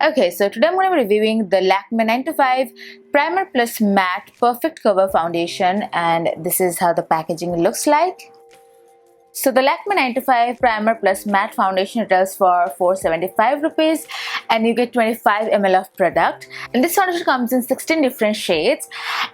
Okay, so today I'm going to be reviewing the Lakme 9To5 Primer Plus Matte Perfect Cover Foundation, and this is how the packaging looks like. So the Lakme 9To5 Primer Plus Matte Foundation retails for 475 rupees and you get 25 ml of product. And this foundation comes in 16 different shades,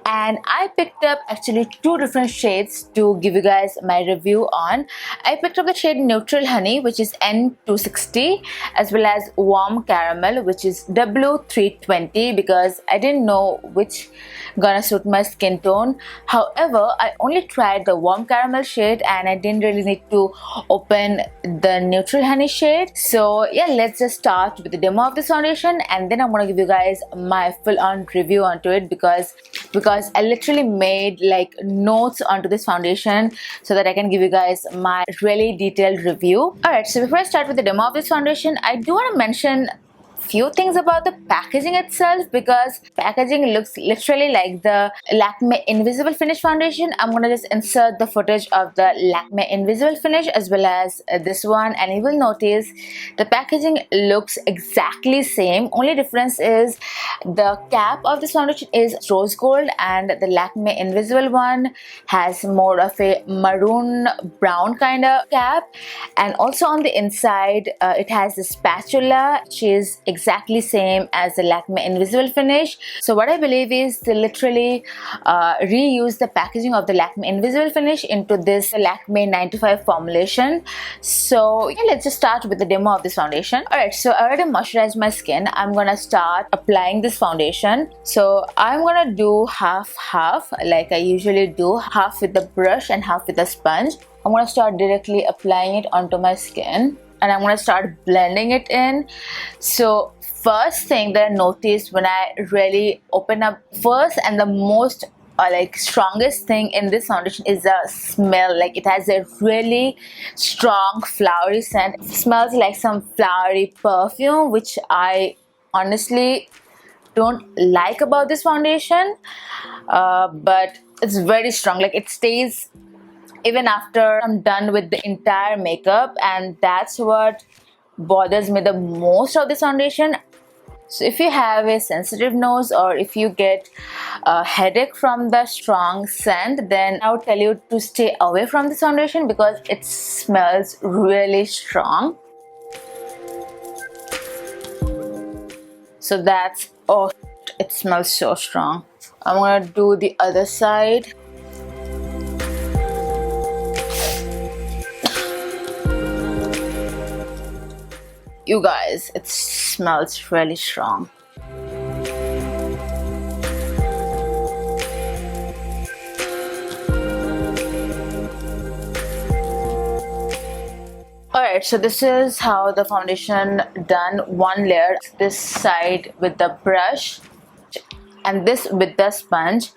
and I picked up actually 2 different shades to give you guys my review on. I picked up the shade Neutral Honey, which is N260, as well as Warm Caramel, which is W320, because I didn't know which gonna suit my skin tone. However, I only tried the Warm Caramel shade and I didn't really need to open the Neutral Honey shade. So yeah, let's just start with the demo of this foundation, and then I'm gonna give you guys my full-on review onto it, because I literally made like notes onto this foundation so that I can give you guys my really detailed review. Alright, so before I start with the demo of this foundation, I do want to mention few things about the packaging itself, because packaging looks literally like the Lakme Invisible Finish foundation. I'm gonna just insert the footage of the Lakme Invisible Finish as well as this one, and you will notice the packaging looks exactly same. Only difference is the cap of this foundation is rose gold, and the Lakme Invisible one has more of a maroon brown kind of cap. And also on the inside it has the spatula, which is exactly same as the Lakme Invisible Finish. So what I believe is they literally reuse the packaging of the Lakme Invisible Finish into this Lakme 9To5 formulation. So yeah, let's just start with the demo of this foundation. Alright, so I already moisturized my skin. I'm gonna start applying this foundation. So I'm gonna do half like I usually do, half with the brush and half with the sponge. I'm gonna start directly applying it onto my skin, and I'm going to start blending it in. So first thing that I noticed when I really open up, first and the most like strongest thing in this foundation is the smell. Like it has a really strong flowery scent. It smells like some flowery perfume, which I honestly don't like about this foundation, but it's very strong. Like it stays even after I'm done with the entire makeup, and that's what bothers me the most of this foundation. So if you have a sensitive nose or if you get a headache from the strong scent, then I would tell you to stay away from this foundation because it smells really strong. So that's, oh, it smells so strong. I'm gonna do the other side. You guys, it smells really strong. Alright, so this is how the foundation done. One layer, this side with the brush and this with the sponge.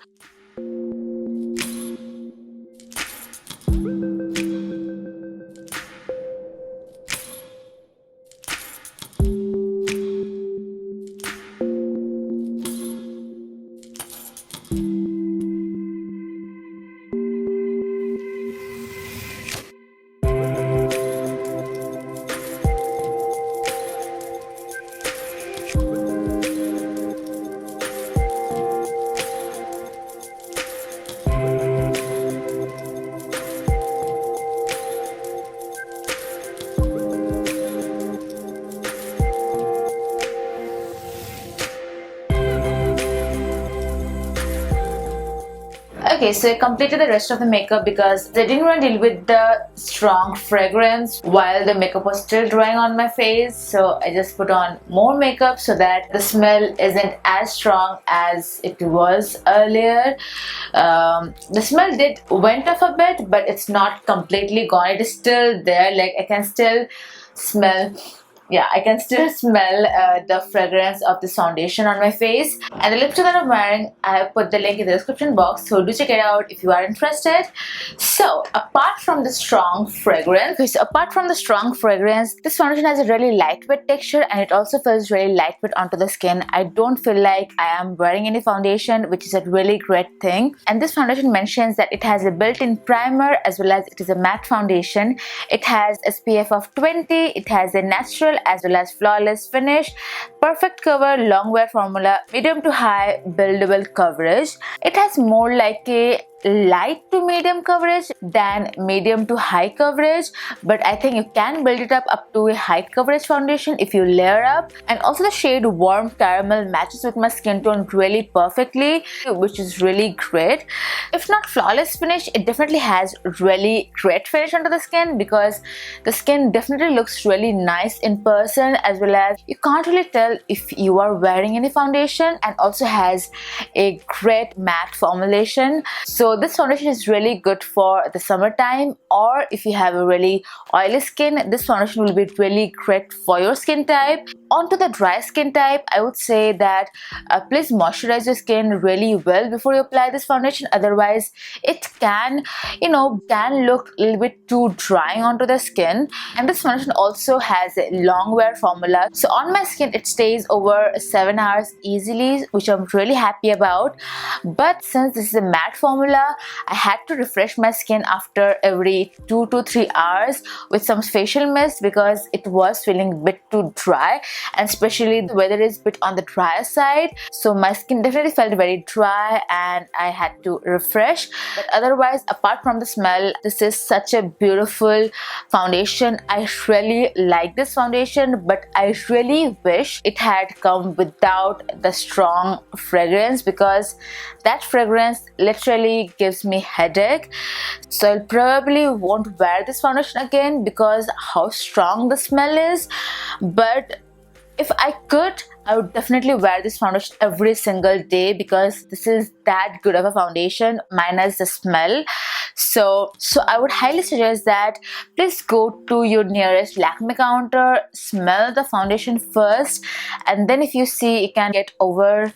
Okay, so I completed the rest of the makeup because I didn't want to deal with the strong fragrance while the makeup was still drying on my face. So I just put on more makeup so that the smell isn't as strong as it was earlier. The smell went off a bit, but it's not completely gone. It is still there. Like I can still smell the fragrance of this foundation on my face. And the lipstick that I'm wearing, I have put the link in the description box, so do check it out if you are interested. So apart from the strong fragrance, this foundation has a really lightweight texture and it also feels really lightweight onto the skin. I don't feel like I am wearing any foundation, which is a really great thing. And this foundation mentions that it has a built-in primer as well as it is a matte foundation. It has SPF of 20, it has a natural as well as flawless finish, perfect cover, long wear formula, medium to high buildable coverage. It has more like a light to medium coverage than medium to high coverage, but I think you can build it up to a high coverage foundation if you layer up. And also the shade warm caramel matches with my skin tone really perfectly, which is really great. If not flawless finish, it definitely has really great finish under the skin, because the skin definitely looks really nice in person, as well as you can't really tell if you are wearing any foundation, and also has a great matte formulation. So this foundation is really good for the summertime, or if you have a really oily skin, this foundation will be really great for your skin type. Onto the dry skin type, I would say that please moisturize your skin really well before you apply this foundation. Otherwise it can look a little bit too drying onto the skin. And this foundation also has a long wear formula, so on my skin it stays over 7 hours easily, which I'm really happy about. But since this is a matte formula, I had to refresh my skin after every 2 to 3 hours with some facial mist, because it was feeling a bit too dry, and especially the weather is a bit on the drier side, so my skin definitely felt very dry and I had to refresh. But otherwise, apart from the smell, this is such a beautiful foundation. I really like this foundation, but I really wish it had come without the strong fragrance, because that fragrance literally gives me headache. So I probably won't wear this foundation again because how strong the smell is. But if I could, I would definitely wear this foundation every single day, because this is that good of a foundation minus the smell. So I would highly suggest that please go to your nearest Lakme counter, smell the foundation first, and then if you see you can get over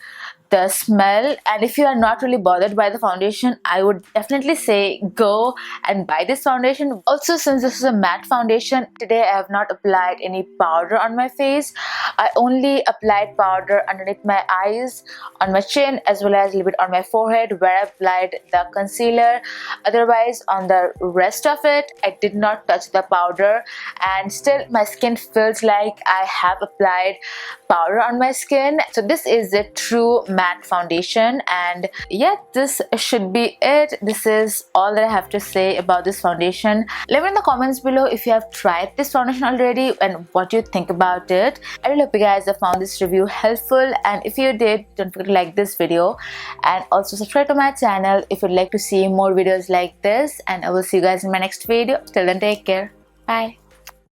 the smell, and if you are not really bothered by the foundation, I would definitely say go and buy this foundation. Also, since this is a matte foundation, today I have not applied any powder on my face. I only applied powder underneath my eyes, on my chin, as well as a little bit on my forehead where I applied the concealer. Otherwise, on the rest of it, I did not touch the powder, and still my skin feels like I have applied powder on my skin. So this is a true matte foundation, and yeah, this should be it. This is all that I have to say about this foundation. Leave it in the comments below if you have tried this foundation already and what you think about it. I really hope you guys have found this review helpful, and if you did, don't forget to like this video and also subscribe to my channel if you'd like to see more videos like this. And I will see you guys in my next video. Till then, take care. Bye.